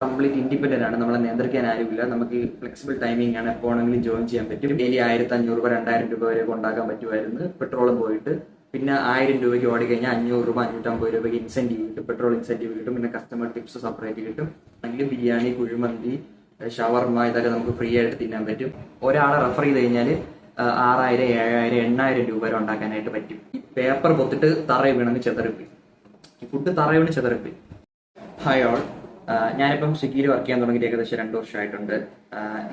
Complete independent ആണ്. നമ്മളെ നിയന്ത്രിക്കാൻ ആരുമില്ല. നമുക്ക് ഫ്ലെക്സിബിൾ ടൈമിംഗ് ആണ്. എപ്പോൾ ആണെങ്കിലും ജോയിൻ ചെയ്യാൻ പറ്റും. ഡെയിലി 1500 രൂപ 2000 രൂപ വരെ ഉണ്ടാക്കാൻ പറ്റുമായിരുന്നു പെട്രോളും പോയിട്ട്. പിന്നെ 1000 രൂപയ്ക്ക് ഓടി കഴിഞ്ഞാൽ 500 രൂപ 550 രൂപയ്ക്ക് ഇൻസെന്റീവ് കിട്ടും, പെട്രോൾ ഇൻസെന്റീവ് കിട്ടും. പിന്നെ കസ്റ്റമർ ടിപ്സ് സെപ്പറേറ്റ് കിട്ടും. അല്ലെങ്കിൽ ബിരിയാണി, കുഴിമന്തി, ഷവർമ ഇതൊക്കെ നമുക്ക് ഫ്രീ ആയിട്ട് തിന്നാൻ പറ്റും. ഒരാളെ റെഫർ ചെയ്ത് കഴിഞ്ഞാൽ 6000, 7000, 8000 രൂപ വരെ ഉണ്ടാക്കാനായിട്ട് പറ്റും. ഈ പേപ്പർ പൊത്തിട്ട് തറയിൽ വീണെന്ന് ചെതറിപ്പോയി, ഈ ഫുഡ് തറയിൽ വീണ് ചെതറിപ്പോയി. ഹായ് ഓൾ, ഞാനിപ്പം സ്വിഗ്ഗിയിൽ വർക്ക് ചെയ്യാൻ തുടങ്ങിയിട്ട് ഏകദേശം 2 വർഷമായിട്ടുണ്ട്.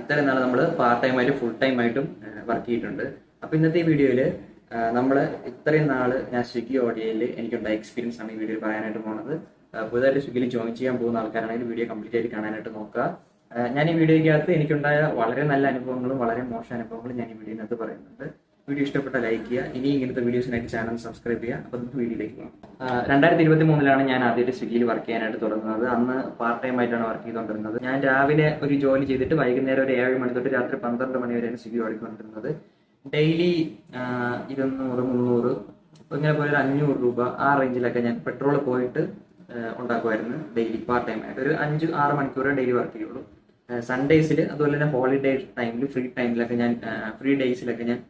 ഇത്രയും നാൾ നമ്മൾ പാർട്ട് ടൈം ആയിട്ടും ഫുൾ ടൈം ആയിട്ടും വർക്ക് ചെയ്തിട്ടുണ്ട്. അപ്പോൾ ഇന്നത്തെ ഈ വീഡിയോയിൽ നമ്മൾ ഇത്രയും നാൾ ഞാൻ സ്വിഗ്ഗി ഓഡിയോയിൽ എനിക്കുണ്ടായ എക്സ്പീരിയൻസ് ആണ് ഈ വീഡിയോയിൽ പറയാനായിട്ട് പോകുന്നത്. പുതുതായിട്ട് സ്വിഗ്ഗിയിൽ ജോയിൻ ചെയ്യാൻ പോകുന്ന ആൾക്കാരാണെങ്കിൽ വീഡിയോ കംപ്ലീറ്റ് ആയിട്ട് കാണാനായിട്ട് നോക്കുക. ഞാൻ ഈ വീഡിയോയ്ക്കകത്ത് എനിക്കുണ്ടായ വളരെ നല്ല അനുഭവങ്ങളും വളരെ മോശം അനുഭവങ്ങളും ഞാൻ ഈ വീഡിയോയിനകത്ത് പറയുന്നുണ്ട്. വീഡിയോ ഇഷ്ടപ്പെട്ട ലൈക്ക് ചെയ്യുക. ഇനി ഇങ്ങനത്തെ വീഡിയോസിനായിട്ട് ചാനൽ സബ്സ്ക്രൈബ് ചെയ്യുക. അപ്പോൾ നമുക്ക് വീഡിയോയിലേക്ക് പോകാം. 2023 ഞാൻ ആദ്യമായിട്ട് സ്വിഗ്ഗിയിൽ വർക്ക് ചെയ്യാനായിട്ട് തുടങ്ങുന്നത്. അന്ന് പാർട്ട് ടൈം ആയിട്ടാണ് വർക്ക് ചെയ്തുകൊണ്ടിരുന്നത്. ഞാൻ രാവിലെ ഒരു ജോലി ചെയ്തിട്ട് വൈകുന്നേരം ഒരു 7 മണി തൊട്ട് രാത്രി 12 മണി വരെയാണ് സ്വിഗ്ഗി ഓടിക്കൊണ്ടിരുന്നത്. ഡെയിലി 200, 300 ഇങ്ങനെ പോലെ 500 രൂപ ആ റേഞ്ചിലൊക്കെ ഞാൻ പെട്രോൾ പോയിട്ട് ഉണ്ടാക്കുമായിരുന്നു. ഡെയിലി പാർട്ട് ടൈം ആയിട്ട് ഒരു 5-6 മണിക്കൂറേ ഡെയിലി വർക്ക് ചെയ്യുള്ളൂ. സൺഡേസിൽ അതുപോലെ തന്നെ ഹോളിഡേ ടൈമിൽ ഫ്രീ ടൈമിലൊക്കെ ഞാൻ ഫ്രീ ഡേയ്സിലൊക്കെ ഞാൻ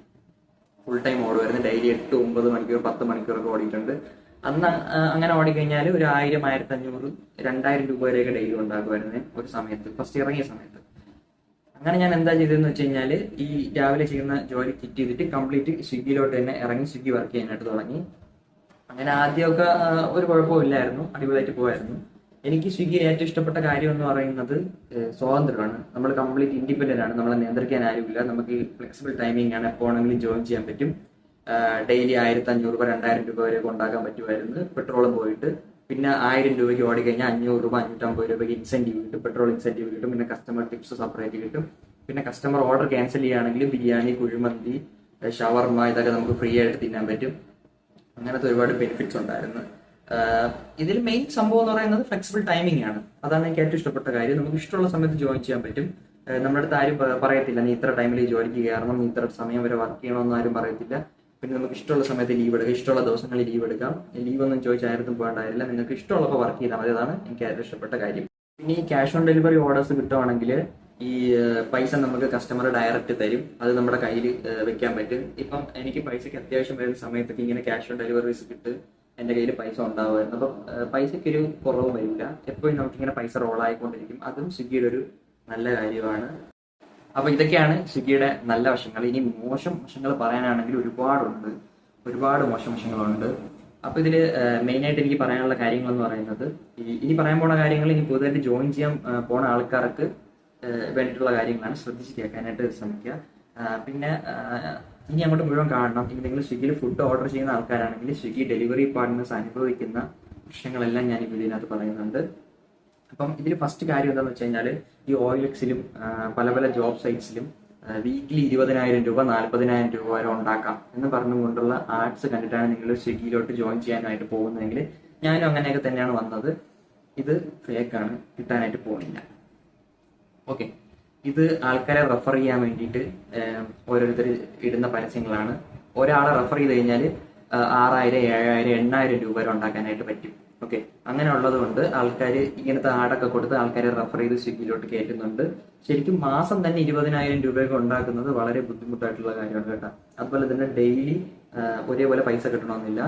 ഫുൾ ടൈം ഓടുമായിരുന്നു. ഡെയിലി 8, 9 മണിക്കൂർ, 10 മണിക്കൂറൊക്കെ ഓടിയിട്ടുണ്ട്. അന്ന് അങ്ങനെ ഓടിക്കഴിഞ്ഞാൽ ഒരു 1000, 1500, 2000 രൂപ വരെയൊക്കെ ഡെയിലി ഉണ്ടാക്കുമായിരുന്നു ഒരു സമയത്ത്, ഫസ്റ്റ് ഇറങ്ങിയ സമയത്ത്. അങ്ങനെ ഞാൻ എന്താ ചെയ്തതെന്ന് വെച്ച് കഴിഞ്ഞാൽ ഈ രാവിലെ ചെയ്യുന്ന ജോലി കിറ്റ് ചെയ്തിട്ട് കംപ്ലീറ്റ് സ്വിഗ്ഗിയിലോട്ട് തന്നെ ഇറങ്ങി സ്വിഗ്ഗി വർക്ക് ചെയ്യാനായിട്ട് തുടങ്ങി. അങ്ങനെ ആദ്യമൊക്കെ ഒരു കുഴപ്പമില്ലായിരുന്നു, അടിപൊളിയായിട്ട് പോകായിരുന്നു. എനിക്ക് സ്വിഗ്ഗിയിൽ ഏറ്റവും ഇഷ്ടപ്പെട്ട കാര്യം എന്ന് പറയുന്നത് സ്വാതന്ത്ര്യമാണ്. നമ്മൾ കംപ്ലീറ്റ് ഇൻഡിപെൻഡന്റ് ആണ്. നമ്മളെ നിയന്ത്രിക്കാൻ ആരുമില്ല. നമുക്ക് ഫ്ലെക്സിബിൾ ടൈമിംഗ് ആണ്. എപ്പോൾ ആണെങ്കിലും ജോയിൻ ചെയ്യാൻ പറ്റും. ഡെയിലി 1500 രൂപ 2000 രൂപ വരെ ഉണ്ടാക്കാൻ പറ്റുമായിരുന്നു പെട്രോളും പോയിട്ട്. പിന്നെ 1000 രൂപയ്ക്ക് ഓടി കഴിഞ്ഞാൽ 500 രൂപ 550 രൂപയ്ക്ക് ഇൻസെന്റീവ് കിട്ടും, പെട്രോൾ ഇൻസെന്റീവ് കിട്ടും. പിന്നെ കസ്റ്റമർ ടിപ്സ് സെപ്പറേറ്റ് കിട്ടും. പിന്നെ കസ്റ്റമർ ഓർഡർ ക്യാൻസൽ ചെയ്യുകയാണെങ്കിൽ ബിരിയാണി, കുഴിമന്തി, ഷവർമ ഇതൊക്കെ നമുക്ക് ഫ്രീ ആയിട്ട് തിന്നാൻ പറ്റും. അങ്ങനത്തെ ഒരുപാട് ബെനിഫിറ്റ്സ് ഉണ്ടായിരുന്നു. ഇതിൽ മെയിൻ സംഭവം എന്ന് പറയുന്നത് ഫ്ലെക്സിബിൾ ടൈമിംഗ് ആണ്. അതാണ് എനിക്ക് ഏറ്റവും ഇഷ്ടപ്പെട്ട കാര്യം. നമുക്ക് ഇഷ്ടമുള്ള സമയത്ത് ജോയിൻ ചെയ്യാൻ പറ്റും. നമ്മുടെ അടുത്ത് ആരും പറയത്തില്ല നീ ഇത്ര ടൈമിൽ ജോലിക്ക് കയറണം, നീ ഇത്ര സമയം വരെ വർക്ക് ചെയ്യണമെന്ന് ആരും പറയത്തില്ല. പിന്നെ നമുക്ക് ഇഷ്ടമുള്ള സമയത്ത് ലീവ് എടുക്കാം, ഇഷ്ടമുള്ള ദിവസങ്ങളിൽ ലീവ് എടുക്കാം. ലീവ് ഒന്നും ചോദിച്ചാൽ ആരും പോകേണ്ടായില്ല. നിങ്ങൾക്ക് ഇഷ്ടമുള്ളപ്പോൾ വർക്ക് ചെയ്താൽ മതി. അതാണ് എനിക്ക് ഏറ്റവും ഇഷ്ടപ്പെട്ട കാര്യം. പിന്നെ ഈ ക്യാഷ് ഓൺ ഡെലിവറി ഓർഡേഴ്സ് കിട്ടുവാണെങ്കിൽ ഈ പൈസ നമുക്ക് കസ്റ്റമർ ഡയറക്റ്റ് തരും. അത് നമ്മുടെ കയ്യിൽ വെക്കാൻ പറ്റും. ഇപ്പം എനിക്ക് പൈസയ്ക്ക് അത്യാവശ്യം വരുന്ന സമയത്തൊക്കെ ഇങ്ങനെ ക്യാഷ് ഓൺ ഡെലിവറീസ് കിട്ടും. എൻ്റെ കയ്യിൽ പൈസ ഉണ്ടാവുമായിരുന്നു. അപ്പം പൈസയ്ക്ക് ഒരു കുറവ് വരില്ല. എപ്പോഴും നമുക്കിങ്ങനെ പൈസ റോളായിക്കൊണ്ടിരിക്കും. അതും സ്വിഗ്ഗിയുടെ ഒരു നല്ല കാര്യമാണ്. അപ്പൊ ഇതൊക്കെയാണ് സ്വിഗ്ഗിയുടെ നല്ല വശങ്ങൾ. ഇനി മോശം വശങ്ങൾ പറയാനാണെങ്കിൽ ഒരുപാട് മോശം വശങ്ങളുണ്ട്. അപ്പൊ ഇതിൽ മെയിനായിട്ട് എനിക്ക് പറയാനുള്ള കാര്യങ്ങൾ എന്ന് പറയുന്നത് ഇനി പറയാൻ പോണ കാര്യങ്ങൾ ഇനി പുതുതായിട്ട് ജോയിൻ ചെയ്യാൻ പോണ ആൾക്കാർക്ക് വേണ്ടിയിട്ടുള്ള കാര്യങ്ങളാണ്. ശ്രദ്ധിച്ച് കേൾക്കാനായിട്ട് ശ്രമിക്കുക. പിന്നെ ഇനി അങ്ങോട്ട് മുഴുവൻ കാണണം. ഇനി നിങ്ങൾ സ്വിഗ്ഗിയിൽ ഫുഡ് ഓർഡർ ചെയ്യുന്ന ആൾക്കാരാണെങ്കിൽ സ്വിഗ്ഗി ഡെലിവറി പാർട്ട്നേഴ്സ് അനുഭവിക്കുന്ന പ്രശ്നങ്ങളെല്ലാം ഞാൻ ഈ വീഡിയോനകത്ത് പറയുന്നുണ്ട്. അപ്പം ഇതിൽ ഫസ്റ്റ് കാര്യം എന്താണെന്ന് വെച്ച് കഴിഞ്ഞാൽ ഈ OLX-ലും പല ജോബ് സൈറ്റ്സിലും വീക്കിലി 20,000 രൂപ 40,000 രൂപ വരെ ഉണ്ടാക്കാം എന്ന് പറഞ്ഞുകൊണ്ടുള്ള ആഡ്സ് കണ്ടിട്ടാണ് നിങ്ങൾ സ്വിഗ്ഗിയിലോട്ട് ജോയിൻ ചെയ്യാനായിട്ട് പോകുന്നതെങ്കിൽ ഞാനും അങ്ങനെയൊക്കെ തന്നെയാണ് വന്നത്. ഇത് ഫേക്കാണ്, കിട്ടാനായിട്ട് പോകുന്നില്ല. ഓക്കെ, ഇത് ആൾക്കാരെ റെഫർ ചെയ്യാൻ വേണ്ടിയിട്ട് ഓരോരുത്തർ ഇടുന്ന പരസ്യങ്ങളാണ്. ഒരാളെ റെഫർ ചെയ്ത് കഴിഞ്ഞാൽ 6000, 7000, 8000 രൂപ വരെ ഉണ്ടാക്കാനായിട്ട് പറ്റും. ഓക്കെ, അങ്ങനെ ഉള്ളത് കൊണ്ട് ആൾക്കാർ ഇങ്ങനത്തെ ആഡൊക്കെ കൊടുത്ത് ആൾക്കാരെ റെഫർ ചെയ്ത് സ്വിഗ്ഗിയിലോട്ട് കയറ്റുന്നുണ്ട്. ശരിക്കും മാസം തന്നെ 20,000 രൂപയൊക്കെ ഉണ്ടാക്കുന്നത് വളരെ ബുദ്ധിമുട്ടായിട്ടുള്ള കാര്യമാണ് കേട്ടോ. അതുപോലെ തന്നെ ഡെയിലി ഒരേപോലെ പൈസ കിട്ടണമെന്നില്ല.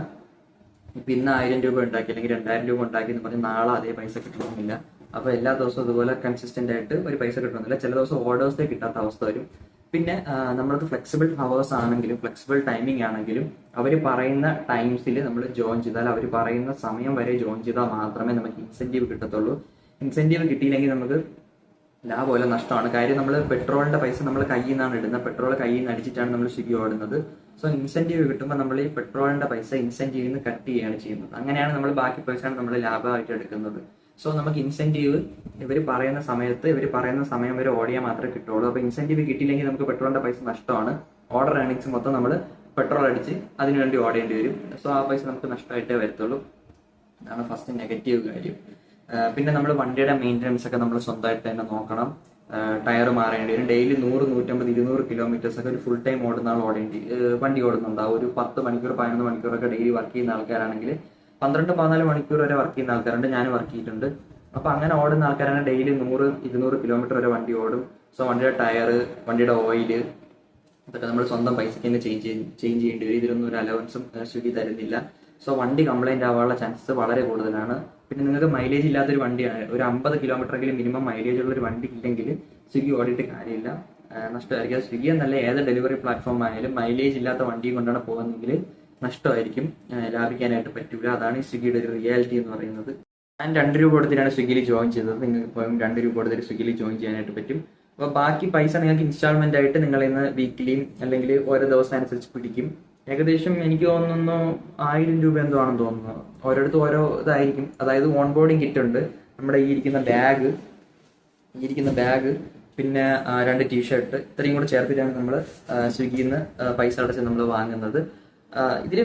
ഇപ്പം ഇന്ന് 1000 രൂപ ഉണ്ടാക്കി അല്ലെങ്കിൽ 2000 രൂപ ഉണ്ടാക്കി എന്ന് പറഞ്ഞ് നാളെ അതേ പൈസ കിട്ടണമെന്നില്ല. അപ്പൊ എല്ലാ ദിവസവും ഇതുപോലെ കൺസിസ്റ്റന്റ് ആയിട്ട് ഒരു പൈസ കിട്ടണമെന്നില്ല. ചില ദിവസം ഓർഡേഴ്സേ കിട്ടാത്ത അവസ്ഥ വരും. പിന്നെ നമ്മൾക്ക് ഫ്ലെക്സിബിൾ ഹവേഴ്സ് ആണെങ്കിലും ഫ്ലെക്സിബിൾ ടൈമിംഗ് ആണെങ്കിലും അവർ പറയുന്ന ടൈംസിൽ നമ്മൾ ജോയിൻ ചെയ്താൽ, അവർ പറയുന്ന സമയം വരെ ജോയിൻ ചെയ്താൽ മാത്രമേ നമുക്ക് ഇൻസെന്റീവ് കിട്ടത്തുള്ളൂ. ഇൻസെന്റീവ് കിട്ടിയില്ലെങ്കിൽ നമുക്ക് ലാഭമല്ല, നഷ്ടമാണ്. കാര്യം നമ്മൾ പെട്രോളിന്റെ പൈസ നമ്മൾ കയ്യിൽ നിന്നാണ് ഇടുന്നത്. പെട്രോൾ കയ്യിൽ നിന്ന് അടിച്ചിട്ടാണ് നമ്മൾ സ്വിഗ്ഗി ഓടുന്നത്. സോ ഇൻസെന്റീവ് കിട്ടുമ്പോൾ നമ്മൾ ഈ പെട്രോളിന്റെ പൈസ ഇൻസെന്റീവിൽ നിന്ന് കട്ട് ചെയ്യുകയാണ് ചെയ്യുന്നത്. അങ്ങനെയാണ് നമ്മൾ ബാക്കി പൈസയാണ് നമ്മൾ ലാഭമായിട്ട് എടുക്കുന്നത്. സോ നമുക്ക് ഇൻസെന്റീവ് ഇവർ പറയുന്ന സമയത്ത് ഇവർ പറയുന്ന സമയം വരെ ഓടിയാൽ മാത്രമേ കിട്ടുള്ളൂ. അപ്പോൾ ഇൻസെന്റീവ് കിട്ടിയില്ലെങ്കിൽ നമുക്ക് പെട്രോളിന്റെ പൈസ നഷ്ടമാണ്. ഓർഡർ ഏർണിങ്സ് മൊത്തം നമ്മൾ പെട്രോൾ അടിച്ച് അതിനുവേണ്ടി ഓടേണ്ടി വരും. സോ ആ പൈസ നമുക്ക് നഷ്ടമായിട്ടേ വരത്തുള്ളൂ. അതാണ് ഫസ്റ്റ് നെഗറ്റീവ് കാര്യം. പിന്നെ നമ്മൾ വണ്ടിയുടെ മെയിൻ്റനൻസ് ഒക്കെ നമ്മൾ സ്വന്തമായിട്ട് തന്നെ നോക്കണം. ടയർ മാറേണ്ടി വരും. ഡെയിലി 100, 150, 200 കിലോമീറ്റേഴ്സ് ഒക്കെ ഒരു ഫുൾ ടൈം ഓടുന്ന ആൾ വണ്ടി ഓടുന്നുണ്ടാവും. ഒരു 10 മണിക്കൂർ 11 മണിക്കൂറൊക്കെ ഡെയിലി വർക്ക് ചെയ്യുന്ന ആൾക്കാരാണെങ്കിൽ 12-14 മണിക്കൂർ വരെ വർക്ക് ചെയ്യുന്ന ആൾക്കാരുണ്ട്. ഞാൻ വർക്ക് ചെയ്തിട്ടുണ്ട്. അപ്പൊ അങ്ങനെ ഓടുന്ന ആൾക്കാരാണ് ഡെയിലി 100-200 കിലോമീറ്റർ വരെ വണ്ടി ഓടും. സോ വണ്ടിയുടെ ടയർ, വണ്ടിയുടെ ഓയില് ഇതൊക്കെ നമ്മൾ സ്വന്തം പൈസയ്ക്ക് തന്നെ ചേഞ്ച് ചെയ്യേണ്ടി വരും. ഇതിലൊന്നും ഒരു അലവൻസും സ്വിഗ്ഗി തരുന്നില്ല. സോ വണ്ടി കംപ്ലൈന്റ് ആവാനുള്ള ചാൻസസ് വളരെ കൂടുതലാണ്. പിന്നെ നിങ്ങൾക്ക് മൈലേജ് ഇല്ലാത്തൊരു വണ്ടിയാണ്, ഒരു 50 കിലോമീറ്ററെങ്കിലും മിനിമം മൈലേജ് ഉള്ള ഒരു വണ്ടി ഇല്ലെങ്കിൽ സ്വിഗ്ഗി ഓടിയിട്ട് കാര്യമില്ല, നഷ്ടമായിരിക്കും. സ്വിഗ്ഗി എന്നല്ല ഏത് ഡെലിവറി പ്ലാറ്റ്ഫോം ആയാലും മൈലേജ് ഇല്ലാത്ത വണ്ടി കൊണ്ടാണ് പോകുന്നതെങ്കിൽ നഷ്ടമായിരിക്കും, ലാഭിക്കാനായിട്ട് പറ്റൂല. അതാണ് ഈ സ്വിഗ്ഗിയുടെ ഒരു റിയാലിറ്റി എന്ന് പറയുന്നത്. ഞാൻ 2 രൂപ കൊടുത്തിട്ടാണ് സ്വിഗ്ഗിയിൽ ജോയിൻ ചെയ്തത്. നിങ്ങൾക്ക് ഇപ്പം 2 രൂപ കൊടുത്തിട്ട് സ്വിഗ്ഗിയിൽ ജോയിൻ ചെയ്യാനായിട്ട് പറ്റും. അപ്പോൾ ബാക്കി പൈസ നിങ്ങൾക്ക് ഇൻസ്റ്റാൾമെന്റ് ആയിട്ട് നിങ്ങൾ ഇന്ന് വീക്കിലിയും അല്ലെങ്കിൽ ഓരോ ദിവസം അനുസരിച്ച് പിടിക്കും. ഏകദേശം എനിക്ക് തോന്നുന്നു 1000 രൂപ എന്തോ ആണെന്ന് തോന്നുന്നു. ഓരോരുത്തർ ഓരോ ഇതായിരിക്കും. അതായത് ഓൺ ബോർഡിങ് കിറ്റ് ഉണ്ട്, നമ്മുടെ ഈ ഇരിക്കുന്ന ബാഗ്, പിന്നെ 2 ടീഷർട്ട്, ഇത്രയും കൂടെ ചേർത്തിട്ടാണ് നമ്മൾ സ്വിഗ്ഗിയിൽ നിന്ന് പൈസ അടച്ച് നമ്മൾ വാങ്ങുന്നത്. ഇതിൽ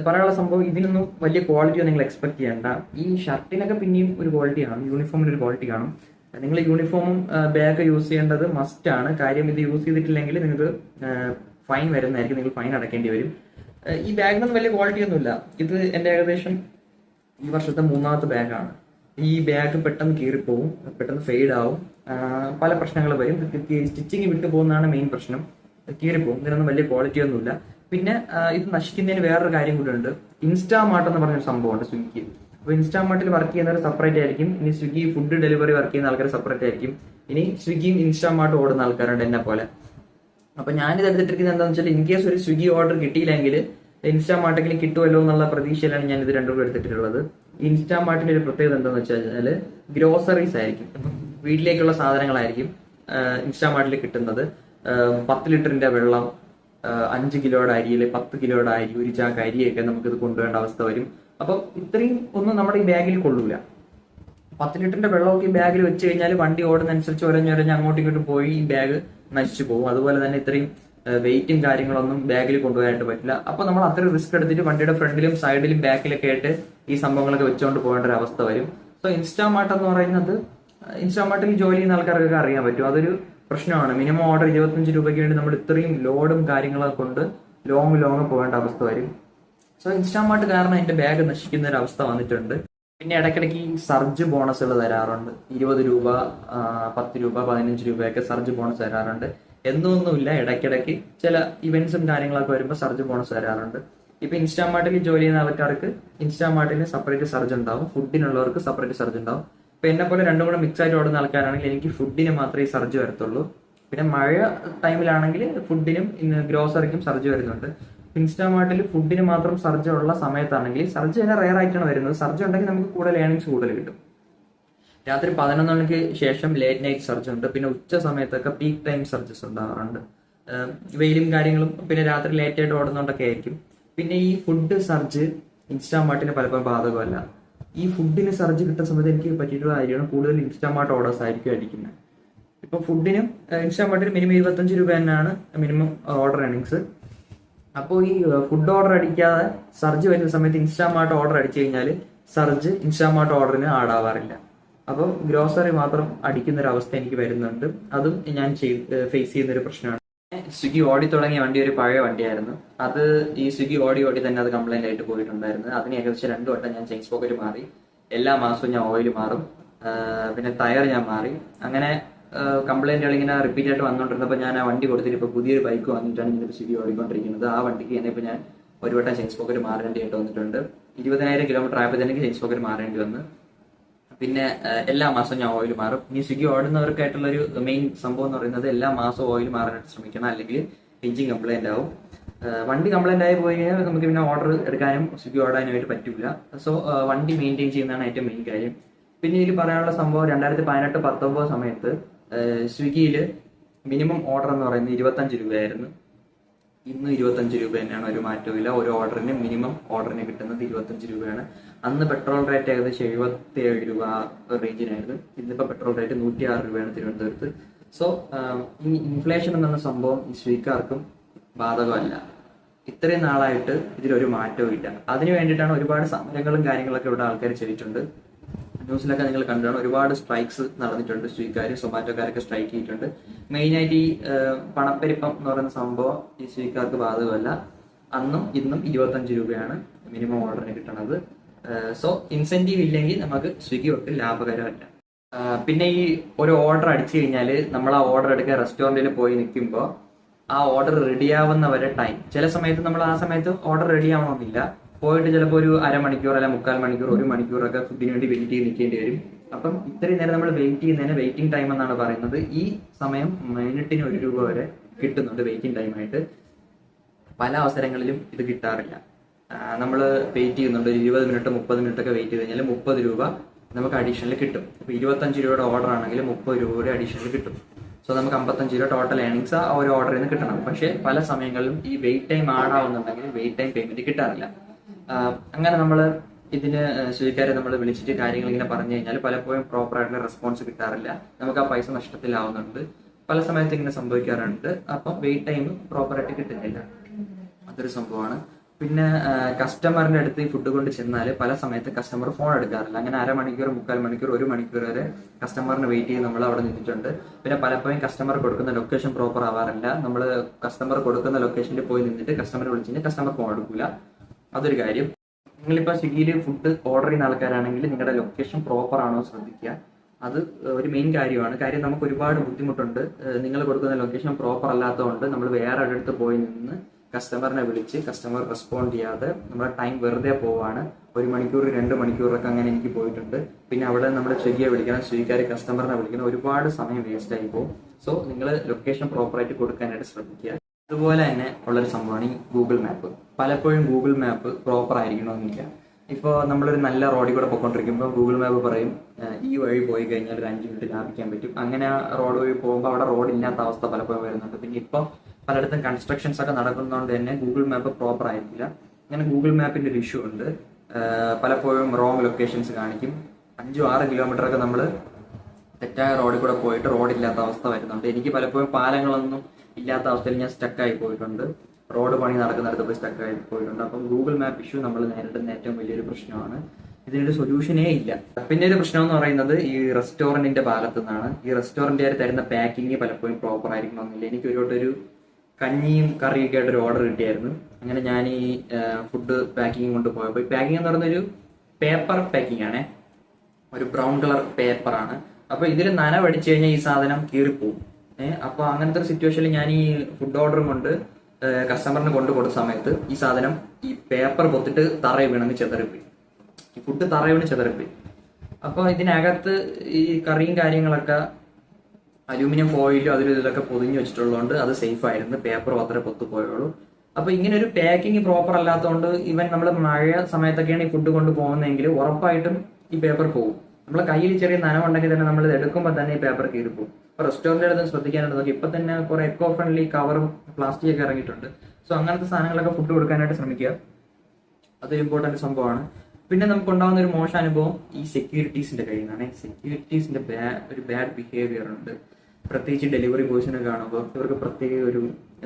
പറയാനുള്ള സംഭവം, ഇതിനൊന്നും വലിയ ക്വാളിറ്റിയോ നിങ്ങൾ എക്സ്പെക്ട് ചെയ്യേണ്ട. ഈ ഷർട്ടിനൊക്കെ പിന്നെയും ഒരു ക്വാളിറ്റി കാണും, യൂണിഫോമിന് ഒരു ക്വാളിറ്റി കാണും. നിങ്ങൾ യൂണിഫോമും ബാഗ് യൂസ് ചെയ്യേണ്ടത് മസ്റ്റ് ആണ്. കാര്യം ഇത് യൂസ് ചെയ്തിട്ടില്ലെങ്കിൽ നിങ്ങൾക്ക് ഫൈൻ വരുന്നതായിരിക്കും, നിങ്ങൾ ഫൈൻ അടക്കേണ്ടി വരും. ഈ ബാഗിനൊന്നും വലിയ ക്വാളിറ്റി ഒന്നുമില്ല. ഇത് എൻ്റെ ഏകദേശം ഈ വർഷത്തെ 3ാമത്തെ ബാഗാണ്. ഈ ബാഗ് പെട്ടെന്ന് കീറിപ്പോവും, പെട്ടെന്ന് ഫെയ്ഡ് ആവും, പല പ്രശ്നങ്ങൾ വരും. സ്റ്റിച്ചിങ് വിട്ടു പോകുന്നതാണ് മെയിൻ പ്രശ്നം, കീറിപ്പോവും. ഇതിനൊന്നും വലിയ ക്വാളിറ്റി ഒന്നുമില്ല. പിന്നെ ഇത് നശിക്കുന്നതിന് വേറൊരു കാര്യം കൂടെ ഉണ്ട്. ഇൻസ്റ്റാമാർട്ട് എന്ന് പറഞ്ഞൊരു സംഭവമുണ്ട് സ്വിഗ്ഗിയിൽ. അപ്പോൾ ഇൻസ്റ്റാമാർട്ടിൽ വർക്ക് ചെയ്യുന്നവർ സെപ്പറേറ്റ് ആയിരിക്കും, ഇനി സ്വിഗ്ഗി ഫുഡ് ഡെലിവറി വർക്ക് ചെയ്യുന്ന ആൾക്കാർ സെപ്പറേറ്റ് ആയിരിക്കും, ഇനി സ്വിഗ്ഗിയും ഇൻസ്റ്റാമാർട്ട് ഓടുന്ന ആൾക്കാരുണ്ട് എന്നെ പോലെ. അപ്പൊ ഞാനിത് എടുത്തിട്ടിരിക്കുന്നത് എന്താണെന്ന് വെച്ചാൽ, ഇൻ കേസ് ഒരു സ്വിഗ്ഗി ഓർഡർ കിട്ടിയില്ലെങ്കിൽ ഇൻസ്റ്റാമാർട്ടെങ്കിലും കിട്ടുമല്ലോ എന്നുള്ള പ്രതീക്ഷയിലാണ് ഞാൻ ഇത് 2 രൂപ എടുത്തിട്ടുള്ളത്. ഇൻസ്റ്റാമാർട്ടിന്റെ ഒരു പ്രത്യേകത എന്താണെന്ന് വെച്ചാൽ ഗ്രോസറീസ് ആയിരിക്കും, വീട്ടിലേക്കുള്ള സാധനങ്ങളായിരിക്കും ഇൻസ്റ്റാമാർട്ടിൽ കിട്ടുന്നത്. 10 ലിറ്ററിന്റെ വെള്ളം, 5 കിലോയുടെ അരി, 10 കിലോയുടെ അരി, 1 ചാക്ക് അരിയൊക്കെ നമുക്കിത് കൊണ്ടുപോകേണ്ട അവസ്ഥ വരും. അപ്പം ഇത്രയും ഒന്നും നമ്മുടെ ഈ ബാഗിൽ കൊള്ളൂല. 10 ലിറ്ററിന്റെ വെള്ളമൊക്കെ ഈ ബാഗിൽ വെച്ച് കഴിഞ്ഞാൽ വണ്ടി ഓടുന്നതനുസരിച്ച് ഒരഞ്ഞൊരഞ്ഞ് അങ്ങോട്ടും ഇങ്ങോട്ടും പോയി ഈ ബാഗ് നശിച്ചു പോകും. അതുപോലെ തന്നെ ഇത്രയും വെയിറ്റും കാര്യങ്ങളൊന്നും ബാഗിൽ കൊണ്ടുപോകാനായിട്ട് പറ്റില്ല. അപ്പൊ നമ്മൾ അത്ര റിസ്ക് എടുത്തിട്ട് വണ്ടിയുടെ ഫ്രണ്ടിലും സൈഡിലും ബാക്കിലൊക്കെ ആയിട്ട് ഈ സംഭവങ്ങളൊക്കെ വെച്ചുകൊണ്ട് പോകേണ്ട ഒരു അവസ്ഥ വരും. സോ ഇൻസ്റ്റാമാർട്ട് എന്ന് പറയുന്നത്, ഇൻസ്റ്റാമാർട്ടിൽ ജോലി ചെയ്യുന്ന ആൾക്കാർക്കൊക്കെ അറിയാൻ പറ്റും, അതൊരു പ്രശ്നമാണ്. മിനിമം ഓർഡർ 25 രൂപയ്ക്ക് വേണ്ടി നമ്മൾ ഇത്രയും ലോഡും കാര്യങ്ങളൊക്കെ കൊണ്ട് ലോങ് പോകേണ്ട അവസ്ഥ വരും. സോ ഇൻസ്റ്റാമാർട്ട് കാരണം എന്റെ ബാഗ് നശിക്കുന്ന ഒരു അവസ്ഥ വന്നിട്ടുണ്ട്. പിന്നെ ഇടയ്ക്കിടയ്ക്ക് സർജ് ബോണസുകൾ തരാറുണ്ട്. 20 രൂപ, 10 രൂപ, 15 രൂപയൊക്കെ സർജ് ബോണസ് തരാറുണ്ട്. എന്നൊന്നുമില്ല, ഇടയ്ക്കിടയ്ക്ക് ചില ഇവന്റ്സും കാര്യങ്ങളൊക്കെ വരുമ്പോൾ സർജ് ബോണസ് തരാറുണ്ട്. ഇപ്പൊ ഇൻസ്റ്റാമാർട്ടിൽ ജോലി ചെയ്യുന്ന ആൾക്കാർക്ക് ഇൻസ്റ്റാമാർട്ടിന് സെപ്പറേറ്റ് സർജ് ഉണ്ടാവും, ഫുഡിനുള്ളവർക്ക് സെപ്പറേറ്റ് സർജ് ഉണ്ടാവും. ഇപ്പൊ എന്നെ പോലെ രണ്ടും കൂടെ മിക്സ് ആയിട്ട് ഓടുന്ന ആൾക്കാരാണെങ്കിൽ എനിക്ക് ഫുഡിന് മാത്രമേ ഈ സർജ് വരത്തുള്ളൂ. പിന്നെ മഴ ടൈമിലാണെങ്കിൽ ഫുഡിനും ഗ്രോസറിക്കും സർജ് വരുന്നുണ്ട്. ഇൻസ്റ്റാമാർട്ടിൽ ഫുഡിന് മാത്രം സർജ് ഉള്ള സമയത്താണെങ്കിൽ, സർജ് തന്നെ റെയർ ആയിട്ടാണ് വരുന്നത്. സർജ് ഉണ്ടെങ്കിൽ നമുക്ക് കൂടുതൽ ഏണിങ്സ് കൂടുതൽ കിട്ടും. രാത്രി 11 മണിക്ക് ശേഷം ലേറ്റ് നൈറ്റ് സർജ് ഉണ്ട്. പിന്നെ ഉച്ച സമയത്തൊക്കെ പീക്ക് ടൈം സർജസ് ഉണ്ടാകാറുണ്ട്. വെയിലും കാര്യങ്ങളും പിന്നെ രാത്രി ലേറ്റ് ആയിട്ട് ഓടുന്നോണ്ടൊക്കെ ആയിരിക്കും. പിന്നെ ഈ ഫുഡ് സർജ് ഇൻസ്റ്റാമാർട്ടിന് പലപ്പോഴും ബാധകമല്ല. ഈ ഫുഡിന് സർജ് കിട്ടുന്ന സമയത്ത് എനിക്ക് പറ്റിയിട്ടുള്ള കാര്യമാണ്, കൂടുതൽ ഇൻസ്റ്റാമാർട്ട് ഓർഡേഴ്സ് ആയിരിക്കും അടിക്കുന്നത്. ഇപ്പൊ ഫുഡിനും ഇൻസ്റ്റാമാർട്ടിന് മിനിമം 25 രൂപ തന്നെയാണ് മിനിമം ഓർഡർ ഏണിങ്സ്. അപ്പോൾ ഈ ഫുഡ് ഓർഡർ അടിക്കാതെ സർജ് വരുന്ന സമയത്ത് ഇൻസ്റ്റാമാർട്ട് ഓർഡർ അടിച്ചു കഴിഞ്ഞാൽ സർജ് ഇൻസ്റ്റാമാർട്ട് ഓർഡറിന് ആടാവാറില്ല. അപ്പം ഗ്രോസറി മാത്രം അടിക്കുന്ന ഒരു അവസ്ഥ എനിക്ക് വരുന്നുണ്ട്. അതും ഞാൻ ഫേസ് ചെയ്യുന്ന ഒരു പ്രശ്നമാണ്. സ്വിഗ്ഗി ഓടി തുടങ്ങിയ വണ്ടി ഒരു പഴയ വണ്ടിയായിരുന്നു. അത് ഈ സ്വിഗ്ഗി ഓടി തന്നെ അത് കംപ്ലൈന്റ് ആയിട്ട് പോയിട്ടുണ്ടായിരുന്നു. അതിന് ഏകദേശം 2 വട്ടം ഞാൻ ചെയിൻ സ്പോക്കറ്റ് മാറി. എല്ലാ മാസവും ഞാൻ ഓയിൽ മാറും, പിന്നെ ടയർ ഞാൻ മാറി. അങ്ങനെ കംപ്ലൈന്റുകൾ ഇങ്ങനെ റിപ്പീറ്റ് ആയിട്ട് വന്നുകൊണ്ടിരുന്നപ്പോൾ ഞാൻ ആ വണ്ടി കൊടുത്തിട്ട് ഇപ്പോൾ പുതിയൊരു ബൈക്ക് വാങ്ങിയിട്ടാണ് ഇങ്ങനെ സ്വിഗ്ഗി ഓടിക്കൊണ്ടിരിക്കുന്നത്. ആ വണ്ടിക്ക് തന്നെ ഇപ്പോൾ ഞാൻ ഒരു വട്ടം ചെയിൻ സ്പോക്കറ്റ് മാറേണ്ടിയായിട്ട് വന്നിട്ടുണ്ട്. 20,000 കിലോമീറ്റർ ആയപ്പോഴത്തേക്ക് ചെയിൻ സ്പോക്കറ്റ് മാറേണ്ടി വന്നു. പിന്നെ എല്ലാ മാസവും ഞാൻ ഓയിൽ മാറും. ഇനി സ്വിഗ്ഗി ഓടുന്നവർക്കായിട്ടുള്ള ഒരു മെയിൻ സംഭവം എന്ന് പറയുന്നത് എല്ലാ മാസവും ഓയിൽ മാറാനായിട്ട് ശ്രമിക്കണം, അല്ലെങ്കിൽ എഞ്ചിൻ കംപ്ലൈന്റ് ആവും. വണ്ടി കംപ്ലൈന്റ് ആയി പോയി കഴിഞ്ഞാൽ നമുക്ക് പിന്നെ ഓർഡർ എടുക്കാനും സ്വിഗ്ഗി ഓടാനായിട്ട് പറ്റില്ല. സോ വണ്ടി മെയിൻറ്റെയിൻ ചെയ്യുന്നതാണ് ഏറ്റവും മെയിൻ കാര്യം. പിന്നെ ഇതിൽ പറയാനുള്ള സംഭവം, 2018-19 സമയത്ത് സ്വിഗ്ഗിയിൽ മിനിമം ഓർഡർ എന്ന് പറയുന്നത് 25 രൂപയായിരുന്നു. ഇന്ന് 25 രൂപ തന്നെയാണ്, ഒരു മാറ്റവും ഇല്ല. ഒരു ഓർഡറിന് മിനിമം ഓർഡറിന് കിട്ടുന്നത് 25 രൂപയാണ്. അന്ന് പെട്രോൾ റേറ്റ് ഏകദേശം 77 രൂപ റേഞ്ചിനായിരുന്നു. ഇന്നിപ്പോൾ പെട്രോൾ റേറ്റ് 106 രൂപയാണ് തിരുവനന്തപുരത്ത്. സോ ഈ ഇൻഫ്ലേഷൻ എന്ന സംഭവം ഈ സ്വിഗ്ഗിക്കാർക്കും ബാധകമല്ല. ഇത്രയും നാളായിട്ട് ഇതിലൊരു മാറ്റവും ഇല്ല. അതിനു വേണ്ടിയിട്ടാണ് ഒരുപാട് സമരങ്ങളും കാര്യങ്ങളൊക്കെ ഇവിടെ ആൾക്കാർ ചെയ്തിട്ടുണ്ട്. ന്യൂസിലൊക്കെ നിങ്ങൾ കണ്ടാണ്, ഒരുപാട് സ്ട്രൈക്സ് നടന്നിട്ടുണ്ട്. സ്വിഗ്ഗിക്കാരും സൊമാറ്റോക്കാരൊക്കെ സ്ട്രൈക്ക് ചെയ്തിട്ടുണ്ട്. മെയിനായിട്ട് ഈ പണപ്പെരുപ്പം എന്ന് പറയുന്ന സംഭവം ഈ സ്വിഗ്ഗിക്കാർക്ക് ബാധകമല്ല. അന്നും ഇന്നും 25 രൂപയാണ് മിനിമം ഓർഡറിന് കിട്ടണത്. സോ ഇൻസെന്റീവ് ഇല്ലെങ്കിൽ നമുക്ക് സ്വിഗ്ഗി ഒട്ടും ലാഭകരമല്ല. പിന്നെ ഈ ഒരു ഓർഡർ അടിച്ചു കഴിഞ്ഞാൽ നമ്മൾ ആ ഓർഡർ എടുക്കാൻ റെസ്റ്റോറൻറ്റിൽ പോയി നിൽക്കുമ്പോൾ ആ ഓർഡർ റെഡി ആവുന്നവരെ ടൈം, ചില സമയത്ത് നമ്മൾ ആ സമയത്ത് ഓർഡർ റെഡി ആവണമെന്നില്ല, പോയിട്ട് ചിലപ്പോൾ ഒരു അരമണിക്കൂർ അല്ല 1/4 മണിക്കൂർ 1 മണിക്കൂറൊക്കെ ഫുഡിന് വേണ്ടി വെയിറ്റ് ചെയ്ത് നിൽക്കേണ്ടി വരും. അപ്പം ഇത്രയും നേരം നമ്മൾ വെയിറ്റ് ചെയ്യുന്നതിന് വെയിറ്റിംഗ് ടൈം എന്നാണ് പറയുന്നത്. ഈ സമയം മിനിറ്റിന് 1 രൂപ വരെ കിട്ടുന്നുണ്ട് വെയിറ്റിംഗ് ടൈമായിട്ട്. പല അവസരങ്ങളിലും ഇത് കിട്ടാറില്ല. നമ്മൾ വെയിറ്റ് ചെയ്യുന്നുണ്ട്, ഒരു 20 മിനിറ്റ് 30 മിനിറ്റ് ഒക്കെ വെയിറ്റ് ചെയ്ത് കഴിഞ്ഞാൽ 30 രൂപ നമുക്ക് അഡീഷണൽ കിട്ടും. ഇപ്പോൾ 25 രൂപയുടെ ഓർഡർ ആണെങ്കിൽ 30 രൂപ കൂടി അഡീഷണൽ കിട്ടും. സോ നമുക്ക് 55 രൂപ ടോട്ടൽ ഏണിങ്സ് ആ ഒരു ഓർഡറിൽ നിന്ന് കിട്ടണം. പക്ഷേ പല സമയങ്ങളിലും ഈ വെയിറ്റ് ടൈം ആഡ് ആവുന്നുണ്ടെങ്കിൽ വെയിറ്റ് ടൈം പേയ്മെന്റ് കിട്ടാറില്ല. അങ്ങനെ നമ്മൾ ഇതിന് സ്വീകാരെ നമ്മൾ വിളിച്ചിട്ട് കാര്യങ്ങൾ ഇങ്ങനെ പറഞ്ഞു കഴിഞ്ഞാൽ പലപ്പോഴും പ്രോപ്പർ ആയിട്ടുള്ള റെസ്പോൺസ് കിട്ടാറില്ല, നമുക്ക് ആ പൈസ നഷ്ടത്തിലാവുന്നുണ്ട്. പല സമയത്ത് ഇങ്ങനെ സംഭവിക്കാറുണ്ട്. അപ്പം വെയിറ്റ് ടൈം പ്രോപ്പറായിട്ട് കിട്ടുന്നില്ല, അതൊരു സംഭവമാണ്. പിന്നെ കസ്റ്റമറിന്റെ അടുത്ത് ഈ ഫുഡ് കൊണ്ട് ചെന്നാൽ പല സമയത്ത് കസ്റ്റമർ ഫോൺ എടുക്കാറില്ല. അങ്ങനെ അരമണിക്കൂർ 1/4 മണിക്കൂർ 1 മണിക്കൂർ വരെ കസ്റ്റമറിന് വെയിറ്റ് ചെയ്ത് നമ്മൾ അവിടെ നിന്നിട്ടുണ്ട്. പിന്നെ പലപ്പോഴും കസ്റ്റമർ കൊടുക്കുന്ന ലൊക്കേഷൻ പ്രോപ്പർ ആവാറില്ല. നമ്മൾ കസ്റ്റമർ കൊടുക്കുന്ന ലൊക്കേഷനിൽ പോയി നിന്നിട്ട് കസ്റ്റമറെ വിളിച്ചു കഴിഞ്ഞാൽ കസ്റ്റമർ ഫോൺ എടുക്കില്ല, അതൊരു കാര്യം. നിങ്ങളിപ്പോൾ സ്വിഗ്ഗിയിൽ ഫുഡ് ഓർഡർ ചെയ്യുന്ന ആൾക്കാരാണെങ്കിൽ നിങ്ങളുടെ ലൊക്കേഷൻ പ്രോപ്പർ ആണോ ശ്രദ്ധിക്കുക, അത് ഒരു മെയിൻ കാര്യമാണ്. കാര്യം നമുക്ക് ഒരുപാട് ബുദ്ധിമുട്ടുണ്ട്, നിങ്ങൾ കൊടുക്കുന്ന ലൊക്കേഷൻ പ്രോപ്പർ അല്ലാത്തതുകൊണ്ട് നമ്മൾ വേറെ ഒരിടത്ത് പോയി നിന്ന് കസ്റ്റമറിനെ വിളിച്ച് കസ്റ്റമർ റെസ്പോണ്ട് ചെയ്യാതെ നമ്മുടെ ടൈം വെറുതെ പോവാണ്. 1 മണിക്കൂർ 2 മണിക്കൂറൊക്കെ അങ്ങനെ എനിക്ക് പോയിട്ടുണ്ട്. പിന്നെ അവിടെ നമ്മൾ സ്വിഗ്ഗിയെ വിളിക്കണം, സ്വിഗ്ഗിക്കാർ കസ്റ്റമറിനെ വിളിക്കണം, ഒരുപാട് സമയം വേസ്റ്റ് ആയി പോകും. സോ നിങ്ങൾ ലൊക്കേഷൻ പ്രോപ്പറായിട്ട് കൊടുക്കാനായിട്ട് ശ്രദ്ധിക്കുക. അതുപോലെ തന്നെ ഉള്ളൊരു സംഭവമാണ് ഈ ഗൂഗിൾ മാപ്പ്. പലപ്പോഴും ഗൂഗിൾ മാപ്പ് പ്രോപ്പർ ആയിരിക്കണമെന്നില്ല. ഇപ്പോൾ നമ്മളൊരു നല്ല റോഡിൽ കൂടെ പോയിക്കൊണ്ടിരിക്കുമ്പോൾ ഗൂഗിൾ മാപ്പ് പറയും ഈ വഴി പോയി കഴിഞ്ഞാൽ ഒരു 5 മിനിറ്റ് ലാഭിക്കാൻ പറ്റും. അങ്ങനെ ആ റോഡ് വഴി പോകുമ്പോൾ അവിടെ റോഡ് ഇല്ലാത്ത അവസ്ഥ പലപ്പോഴും വരുന്നുണ്ട്. പിന്നെ ഇപ്പം പലയിടത്തും കൺസ്ട്രക്ഷൻസ് ഒക്കെ നടക്കുന്നതുകൊണ്ട് തന്നെ ഗൂഗിൾ മാപ്പ് പ്രോപ്പർ ആയിരിക്കില്ല. അങ്ങനെ ഗൂഗിൾ മാപ്പിന്റെ ഒരു ഇഷ്യൂ ഉണ്ട്. പലപ്പോഴും റോങ് ലൊക്കേഷൻസ് കാണിക്കും. 5-6 കിലോമീറ്ററൊക്കെ നമ്മൾ തെറ്റായ റോഡിൽ കൂടെ പോയിട്ട് റോഡില്ലാത്ത അവസ്ഥ വരുന്നുണ്ട്. എനിക്ക് പലപ്പോഴും പാലങ്ങളൊന്നും ഇല്ലാത്ത അവസ്ഥയിൽ ഞാൻ സ്റ്റക്കായി പോയിട്ടുണ്ട്, റോഡ് പണി നടക്കുന്നിടത്ത് പോയി സ്റ്റക്കായി പോയിട്ടുണ്ട്. അപ്പം ഗൂഗിൾ മാപ്പ് ഇഷ്യൂ നമ്മൾ നേരിടുന്ന ഏറ്റവും വലിയൊരു പ്രശ്നമാണ്. ഇതിനൊരു സൊല്യൂഷനേ ഇല്ല. പിന്നെ ഒരു പ്രശ്നം എന്ന് പറയുന്നത് ഈ റെസ്റ്റോറന്റിന്റെ ഭാഗത്തു നിന്നാണ്. ഈ റെസ്റ്റോറന്റുകാർ തരുന്ന പാക്കിങ് പലപ്പോഴും പ്രോപ്പർ ആയിരിക്കണമെന്നില്ല. എനിക്ക് ഒരു കഞ്ഞിയും കറിയൊക്കെ ആയിട്ട് ഒരു ഓർഡർ കിട്ടിയായിരുന്നു. അങ്ങനെ ഞാൻ ഈ ഫുഡ് പാക്കിങ് കൊണ്ട് പോയപ്പോൾ, പാക്കിംഗ് എന്ന് പറയുന്നൊരു പേപ്പർ പാക്കിംഗ് ആണേ, ഒരു ബ്രൗൺ കളർ പേപ്പറാണ്. അപ്പൊ ഇതിൽ നനവടിച്ചു കഴിഞ്ഞാൽ ഈ സാധനം കീറിപ്പോവും. അപ്പൊ അങ്ങനത്തെ ഒരു സിറ്റുവേഷനിൽ ഞാൻ ഈ ഫുഡ് ഓർഡറും കൊണ്ട് കസ്റ്റമറിന് കൊണ്ടു കൊടുത്ത സമയത്ത് ഈ സാധനം ഈ പേപ്പർ പൊത്തിട്ട് തറയിൽ വീണെന്ന് ചെതറിപ്പോയി. ഈ ഫുഡ് തറയിൽ വീണ് ചെതറിപ്പോയി. അപ്പൊ ഇതിനകത്ത് ഈ കറിയും കാര്യങ്ങളൊക്കെ അലൂമിനിയം ഫോയിലും അതിലും ഇതിലൊക്കെ പൊതിഞ്ഞു വെച്ചിട്ടുള്ളതുകൊണ്ട് അത് സേഫ് ആയിരുന്നു, പേപ്പർ മാത്രമേ പൊത്തു പോയുള്ളൂ. അപ്പൊ ഇങ്ങനെ ഒരു പാക്കിംഗ് പ്രോപ്പർ അല്ലാത്തതുകൊണ്ട് ഈവൻ നമ്മൾ മഴ സമയത്തൊക്കെയാണ് ഈ ഫുഡ് കൊണ്ട് പോകുന്നതെങ്കിൽ ഉറപ്പായിട്ടും ഈ പേപ്പർ പോകും. നമ്മളെ കയ്യിൽ ചെറിയ നനവുണ്ടെങ്കിൽ തന്നെ നമ്മൾ ഇത് എടുക്കുമ്പോൾ തന്നെ ഈ പേപ്പർ കീറിപ്പോകും. അപ്പൊ റെസ്റ്റോറൻറ്റുകളിൽ ശ്രദ്ധിക്കാനായിട്ട് നോക്കി. ഇപ്പൊ തന്നെ കുറെ എക്കോ ഫ്രണ്ട്ലി കവറും പ്ലാസ്റ്റിക് ഒക്കെ ഇറങ്ങിയിട്ടുണ്ട്. സോ അങ്ങനത്തെ സാധനങ്ങളൊക്കെ ഫുഡ് കൊടുക്കാനായിട്ട് ശ്രമിക്കുക, അതൊരു ഇമ്പോർട്ടന്റ് സംഭവമാണ്. പിന്നെ നമുക്ക് ഉണ്ടാകുന്ന ഒരു മോശം അനുഭവം ഈ സെക്യൂരിറ്റീസിന്റെ കയ്യിൽ നിന്നാണ്. സെക്യൂരിറ്റീസിന്റെ ഒരു ബാഡ് ബിഹേവിയർ ഉണ്ട്. പ്രത്യേകിച്ച് ഡെലിവറി ബോയ്സിനെ കാണുമ്പോൾ ഇവർക്ക് പ്രത്യേക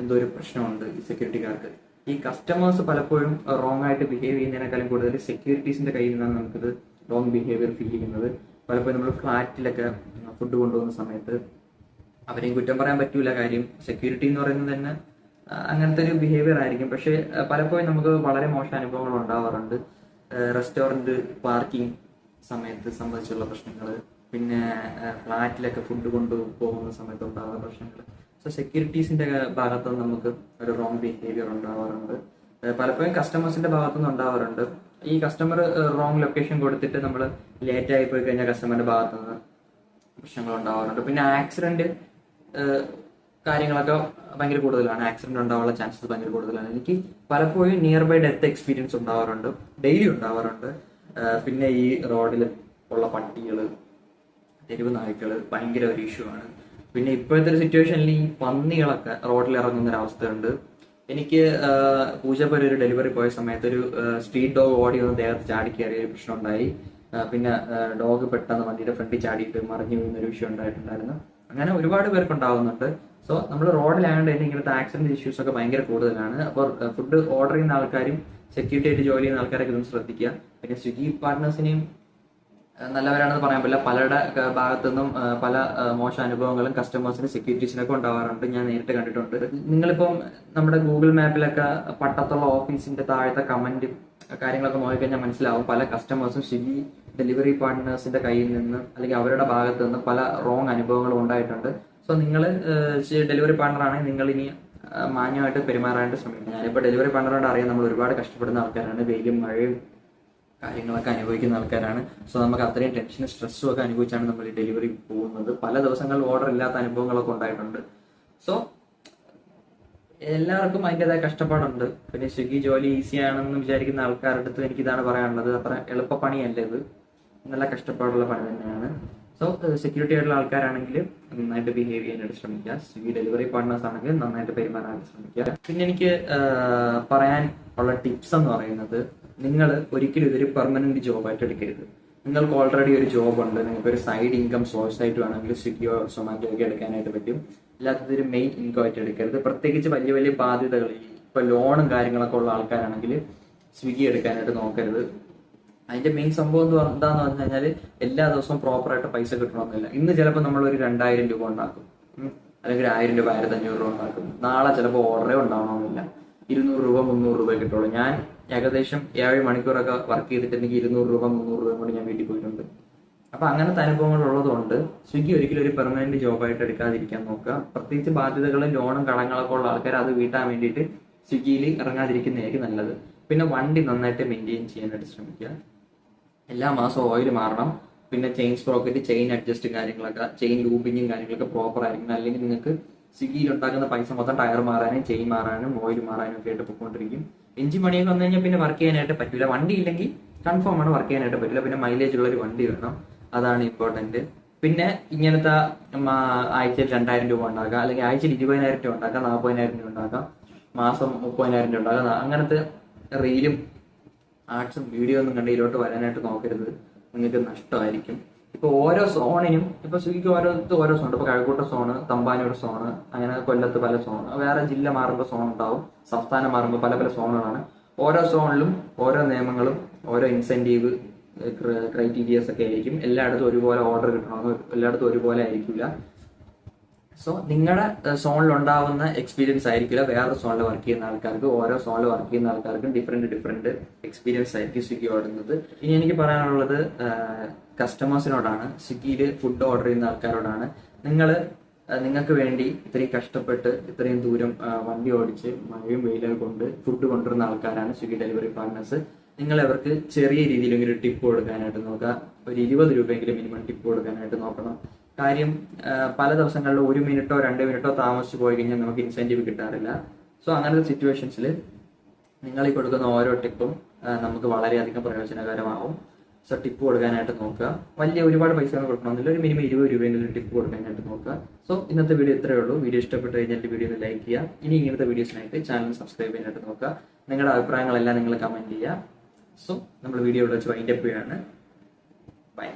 എന്തോ ഒരു പ്രശ്നമുണ്ട് ഈ സെക്യൂരിറ്റിക്കാർക്ക്. ഈ കസ്റ്റമേഴ്സ് പലപ്പോഴും റോങ് ആയിട്ട് ബിഹേവ് ചെയ്യുന്നതിനേക്കാളും കൂടുതൽ സെക്യൂരിറ്റീസിന്റെ കയ്യിൽ നിന്നാണ് നമുക്കിത് റോങ് ബിഹേവിയർ ഫീൽ ചെയ്യുന്നത്. പലപ്പോഴും നമ്മൾ ഫ്ലാറ്റിലൊക്കെ ഫുഡ് കൊണ്ടുപോകുന്ന സമയത്ത് അവരെയും കുറ്റം പറയാൻ പറ്റൂല. കാര്യം സെക്യൂരിറ്റി എന്ന് പറയുന്നത് തന്നെ അങ്ങനത്തെ ഒരു ബിഹേവിയർ ആയിരിക്കും. പക്ഷെ പലപ്പോഴും നമുക്ക് വളരെ മോശം അനുഭവങ്ങൾ ഉണ്ടാവാറുണ്ട്. റെസ്റ്റോറൻറ്റ് പാർക്കിംഗ് സമയത്ത് സംബന്ധിച്ചുള്ള പ്രശ്നങ്ങൾ, പിന്നെ ഫ്ലാറ്റിലൊക്കെ ഫുഡ് കൊണ്ടുപോകുന്ന സമയത്ത് ഉണ്ടാകുന്ന പ്രശ്നങ്ങൾ. സോ സെക്യൂരിറ്റീസിന്റെ ഭാഗത്തുനിന്ന് നമുക്ക് ഒരു റോങ് ബിഹേവിയർ ഉണ്ടാവാറുണ്ട്. പലപ്പോഴും കസ്റ്റമേഴ്സിന്റെ ഭാഗത്തുനിന്ന് ഉണ്ടാവാറുണ്ട്. ഈ കസ്റ്റമർ റോങ് ലൊക്കേഷൻ കൊടുത്തിട്ട് നമ്മൾ ലേറ്റ് ആയി പോയി കഴിഞ്ഞാൽ കസ്റ്റമറിന്റെ ഭാഗത്തുനിന്ന് പ്രശ്നങ്ങൾ ഉണ്ടാവാറുണ്ട്. പിന്നെ ആക്സിഡന്റ് കാര്യങ്ങളൊക്കെ ഭയങ്കര കൂടുതലാണ്. ആക്സിഡന്റ് ഉണ്ടാവാനുള്ള ചാൻസസ് ഭയങ്കര കൂടുതലാണ്. എനിക്ക് പലപ്പോഴും നിയർ ബൈ ഡെത്ത് എക്സ്പീരിയൻസ് ഉണ്ടാവാറുണ്ട്, ഡെയിലി ഉണ്ടാവാറുണ്ട്. പിന്നെ ഈ റോഡിൽ ഉള്ള പട്ടികൾ, തെരുവ് നായ്ക്കൾ ഭയങ്കര ഒരു ഇഷ്യൂ ആണ്. പിന്നെ ഇപ്പോഴത്തെ ഒരു സിറ്റുവേഷനിൽ ഈ പന്നികളൊക്കെ റോഡിൽ ഇറങ്ങുന്ന ഒരു അവസ്ഥയുണ്ട്. എനിക്ക് പൂജപ്പുര ഒരു ഡെലിവറി പോയ സമയത്ത് ഒരു സ്ട്രീറ്റ് ഡോഗ് ഓടി വന്ന് ദേഹത്ത് ചാടി കയറിയ ഒരു പ്രശ്നം ഉണ്ടായി. പിന്നെ ഡോഗ് പെട്ടെന്ന് വണ്ടിയുടെ ഫ്രണ്ടിൽ ചാടിയിട്ട് മറിഞ്ഞു വീഴുന്നൊരു വിഷയം ഉണ്ടായിട്ടുണ്ടായിരുന്നു. അങ്ങനെ ഒരുപാട് പേർക്ക് ഉണ്ടാവുന്നുണ്ട്. സോ നമ്മൾ റോഡിലായതുകൊണ്ട് തന്നെ ഇങ്ങനത്തെ ആക്സിഡന്റ് ഇഷ്യൂസ് ഒക്കെ ഭയങ്കര കൂടുതലാണ്. അപ്പോൾ ഫുഡ് ഓർഡർ ചെയ്യുന്ന ആൾക്കാരും സെക്യൂരിറ്റി ആയിട്ട് ജോലി ചെയ്യുന്ന ആൾക്കാരൊക്കെ ഇതൊന്ന് ശ്രദ്ധിക്കുക. പിന്നെ സ്വിഗ്ഗി പാർട്ട്നേഴ്സിനെയും നല്ലവരാണെന്ന് പറയാൻ പറ്റില്ല. പലരുടെ ഭാഗത്തു നിന്നും പല മോശം അനുഭവങ്ങളും കസ്റ്റമേഴ്സിന് സെക്യൂരിറ്റീസിനൊക്കെ ഉണ്ടാവാറുണ്ട്, ഞാൻ നേരിട്ട് കണ്ടിട്ടുണ്ട്. നിങ്ങളിപ്പം നമ്മുടെ ഗൂഗിൾ മാപ്പിലൊക്കെ പട്ടത്തുള്ള ഓഫീസിന്റെ താഴത്തെ കമന്റ് കാര്യങ്ങളൊക്കെ നോക്കിക്കഴിഞ്ഞാൽ മനസ്സിലാവും പല കസ്റ്റമേഴ്സും സ്വിഗ്ഗി ഡെലിവറി പാർട്ട്നേഴ്സിന്റെ കയ്യിൽ നിന്ന് അല്ലെങ്കിൽ അവരുടെ ഭാഗത്ത് നിന്ന് പല റോങ് അനുഭവങ്ങളും ഉണ്ടായിട്ടുണ്ട്. സോ നിങ്ങൾ ഡെലിവറി പാർട്ണർ ആണെങ്കിൽ നിങ്ങൾ ഇനി മാന്യമായിട്ട് പെരുമാറാനായിട്ട് ശ്രമിക്കണം. ഞാനിപ്പോൾ ഡെലിവറി പാർട്ണറോട് അറിയാം, നമ്മൾ ഒരുപാട് കഷ്ടപ്പെടുന്ന ആൾക്കാരാണ്, വെയിലും മഴയും കാര്യങ്ങളൊക്കെ അനുഭവിക്കുന്ന ആൾക്കാരാണ്. സോ നമുക്ക് അത്രയും ടെൻഷനും സ്ട്രെസ്സും ഒക്കെ അനുഭവിച്ചാണ് നമ്മൾ ഈ ഡെലിവറി പോകുന്നത്. പല ദിവസങ്ങളിൽ ഓർഡർ ഇല്ലാത്ത അനുഭവങ്ങളൊക്കെ ഉണ്ടായിട്ടുണ്ട്. സോ എല്ലാവർക്കും അതിൻ്റെതായ കഷ്ടപ്പാടുണ്ട്. പിന്നെ സ്വിഗ്ഗി ജോലി ഈസി ആണെന്ന് വിചാരിക്കുന്ന ആൾക്കാരുടെ അടുത്ത് എനിക്ക് ഇതാണ് പറയാനുള്ളത്. അത്ര എളുപ്പപ്പണിയല്ല ഇത്, നല്ല കഷ്ടപ്പാടുള്ള പണി തന്നെയാണ്. സോ സെക്യൂരിറ്റി ആയിട്ടുള്ള ആൾക്കാരാണെങ്കിൽ നന്നായിട്ട് ബിഹേവ് ചെയ്യാനായിട്ട് ശ്രമിക്കുക. സ്വിഗ്ഗി ഡെലിവറി പാർട്ട്നേഴ്സ് ആണെങ്കിൽ നന്നായിട്ട് പെരുമാറാനായിട്ട് ശ്രമിക്കുക. പിന്നെ എനിക്ക് പറയാൻ ഉള്ള ടിപ്സ് എന്ന് പറയുന്നത്, നിങ്ങൾ ഒരിക്കലും ഇതൊരു പെർമനന്റ് ജോബായിട്ട് എടുക്കരുത്. നിങ്ങൾക്ക് ഓൾറെഡി ഒരു ജോബ് ഉണ്ട്, നിങ്ങൾക്ക് ഒരു സൈഡ് ഇൻകം സോഴ്സ് ആയിട്ട് വേണമെങ്കിൽ സ്വിഗ്ഗിയോ സൊമാറ്റോ ഒക്കെ എടുക്കാനായിട്ട് പറ്റും. അല്ലാത്തത് ഒരു മെയിൻ ഇൻകം ആയിട്ട് എടുക്കരുത്. പ്രത്യേകിച്ച് വലിയ വലിയ ബാധ്യതകൾ, ഇപ്പൊ ലോണും കാര്യങ്ങളൊക്കെ ഉള്ള ആൾക്കാരാണെങ്കിൽ സ്വിഗ്ഗി എടുക്കാനായിട്ട് നോക്കരുത്. അതിന്റെ മെയിൻ സംഭവം എന്താന്ന് പറഞ്ഞു കഴിഞ്ഞാൽ, എല്ലാ ദിവസവും പ്രോപ്പറായിട്ട് പൈസ കിട്ടണമെന്നില്ല. ഇന്ന് ചിലപ്പോൾ നമ്മൾ ഒരു 2000 രൂപ ഉണ്ടാക്കും, അല്ലെങ്കിൽ 1000 രൂപ 1500 രൂപ ഉണ്ടാക്കും. നാളെ ചിലപ്പോൾ ഓർഡറേ ഉണ്ടാവണമെന്നില്ല, 200 രൂപ 300 രൂപ കിട്ടുള്ളൂ. ഞാൻ ഏകദേശം 7 മണിക്കൂറൊക്കെ വർക്ക് ചെയ്തിട്ടുണ്ടെങ്കിൽ 200 രൂപ 300 രൂപ കൊണ്ട് ഞാൻ വീട്ടിൽ പോയിട്ടുണ്ട്. അപ്പൊ അങ്ങനത്തെ അനുഭവങ്ങൾ ഉള്ളതുകൊണ്ട് സ്വിഗ്ഗി ഒരിക്കലും ഒരു പെർമനന്റ് ജോബായിട്ട് എടുക്കാതിരിക്കാൻ നോക്കുക. പ്രത്യേകിച്ച് ബാധ്യതകളും ലോണും കടങ്ങളൊക്കെ ഉള്ള ആൾക്കാർ അത് വീട്ടാൻ വേണ്ടിയിട്ട് സ്വിഗ്ഗിയിൽ ഇറങ്ങാതിരിക്കുന്നതായിരിക്കും നല്ലത്. പിന്നെ വണ്ടി നന്നായിട്ട് മെയിൻറ്റെയിൻ ചെയ്യാനായിട്ട് ശ്രമിക്കുക. എല്ലാ മാസവും ഓയിൽ മാറണം. പിന്നെ ചെയിൻ സ്പ്രോക്കറ്റ്, ചെയിൻ അഡ്ജസ്റ്റ് കാര്യങ്ങളൊക്കെ, ചെയിൻ ലൂബിങ്ങും കാര്യങ്ങളൊക്കെ പ്രോപ്പർ ആയിരിക്കണം. അല്ലെങ്കിൽ നിങ്ങൾക്ക് സ്വിഗ്ഗിയിൽ ഉണ്ടാക്കുന്ന പൈസ മൊത്തം ടയർ മാറാനും ചെയിൻ മാറാനും ഓയിൽ മാറാനും ഒക്കെ ആയിട്ട് പോയിക്കൊണ്ടിരിക്കും. എഞ്ചിൻ പണിയൊക്കെ വന്നു കഴിഞ്ഞാൽ പിന്നെ വർക്ക് ചെയ്യാനായിട്ട് പറ്റില്ല. വണ്ടി ഇല്ലെങ്കിൽ കൺഫേം ആണ് വർക്ക് ചെയ്യാനായിട്ട് പറ്റില്ല. പിന്നെ മൈലേജ് ഉള്ള ഒരു വണ്ടി വേണം, അതാണ് ഇമ്പോർട്ടന്റ്. പിന്നെ ഇങ്ങനത്തെ ആഴ്ചയിൽ 2000 രൂപ ഉണ്ടാക്കാം, അല്ലെങ്കിൽ ആഴ്ചയിൽ 20,000 രൂപ ഉണ്ടാക്കാം, 40,000 രൂപ ഉണ്ടാക്കാം, മാസം 30,000 രൂപ ഉണ്ടാക്കാം. അങ്ങനത്തെ റീലും ആർട്സും വീഡിയോ ഒന്നും കണ്ട് ഇതിലോട്ട് വരാനായിട്ട് നോക്കരുത്, നിങ്ങൾക്ക് നഷ്ടമായിരിക്കും. ഇപ്പൊ ഓരോ സോണിനും, ഇപ്പൊ സ്വിഗ്ഗിക്ക് ഓരോ സോൺ, ഇപ്പൊ കഴക്കൂട്ട സോണ്, തമ്പാനൂർ സോണ്, അങ്ങനെ കൊല്ലത്ത് പല സോണ്, വേറെ ജില്ല മാറുമ്പോൾ സോൺ ഉണ്ടാവും, സംസ്ഥാനം മാറുമ്പോൾ പല പല സോണുകളാണ്. ഓരോ സോണിലും ഓരോ നിയമങ്ങളും ഓരോ ഇൻസെന്റീവ് ക്രൈറ്റീരിയസ് ഒക്കെ ആയിരിക്കും. എല്ലായിടത്തും ഒരുപോലെ ഓർഡർ കിട്ടണമെന്ന് എല്ലായിടത്തും ഒരുപോലെ ആയിരിക്കില്ല. സോ നിങ്ങളുടെ സോണിൽ ഉണ്ടാവുന്ന എക്സ്പീരിയൻസ് ആയിരിക്കില്ല വേറെ സോണിൽ വർക്ക് ചെയ്യുന്ന ആൾക്കാർക്ക്. ഓരോ സോണിൽ വർക്ക് ചെയ്യുന്ന ആൾക്കാർക്കും ഡിഫറെന്റ് എക്സ്പീരിയൻസ് ആയിരിക്കും സ്വിഗ്ഗി ഓടുന്നത്. ഇനി എനിക്ക് പറയാനുള്ളത് കസ്റ്റമേഴ്സിനോടാണ്, സ്വിഗ്ഗിയിൽ ഫുഡ് ഓർഡർ ചെയ്യുന്ന ആൾക്കാരോടാണ്. നിങ്ങൾക്ക് വേണ്ടി ഇത്രയും കഷ്ടപ്പെട്ട് ഇത്രയും ദൂരം വണ്ടി ഓടിച്ച് മഴയും വെയിലും കൊണ്ട് ഫുഡ് കൊണ്ടുവരുന്ന ആൾക്കാരാണ് സ്വിഗ്ഗി ഡെലിവറി പാർട്ട്നേഴ്സ്. നിങ്ങൾ അവർക്ക് ചെറിയ രീതിയിലെങ്കിലും ടിപ്പ് കൊടുക്കാനായിട്ട് നോക്കുക. ഒരു 20 രൂപയെങ്കിലും മിനിമം ടിപ്പ് കൊടുക്കാനായിട്ട് നോക്കണം. കാര്യം പല ദിവസങ്ങളിൽ 1 മിനിറ്റോ 2 മിനിറ്റോ താമസിച്ച് പോയി കഴിഞ്ഞാൽ നമുക്ക് ഇൻസെന്റീവ് കിട്ടാറില്ല. സോ അങ്ങനത്തെ സിറ്റുവേഷൻസിൽ നിങ്ങൾ ഈ കൊടുക്കുന്ന ഓരോ ടിപ്പും നമുക്ക് വളരെയധികം പ്രയോജനകരമാവും. സോ ടിപ്പ് കൊടുക്കാനായിട്ട് നോക്കുക. ഒരുപാട് പൈസ ഒന്നും കൊടുക്കണമെന്നില്ല, ഒരു മിനിമം 20 രൂപയെങ്കിലും ടിപ്പ് കൊടുക്കാനായിട്ട് നോക്കുക. സോ ഇന്നത്തെ വീഡിയോ ഇത്രയേ ഉള്ളൂ. വീഡിയോ ഇഷ്ടപ്പെട്ട് കഴിഞ്ഞാൽ വീഡിയോ ഒന്ന് ലൈക്ക് ചെയ്യുക. ഇനി ഇങ്ങനത്തെ വീഡിയോസിനായിട്ട് ചാനൽ സബ്സ്ക്രൈബ് ചെയ്യാനായിട്ട് നോക്കുക. നിങ്ങളുടെ അഭിപ്രായങ്ങളെല്ലാം നിങ്ങൾ കമന്റ് ചെയ്യുക. സോ നമ്മൾ വീഡിയോ ഇവിടെ വെച്ച് വൈൻഡപ്പ് ചെയ്യുകയാണ്. ബൈ.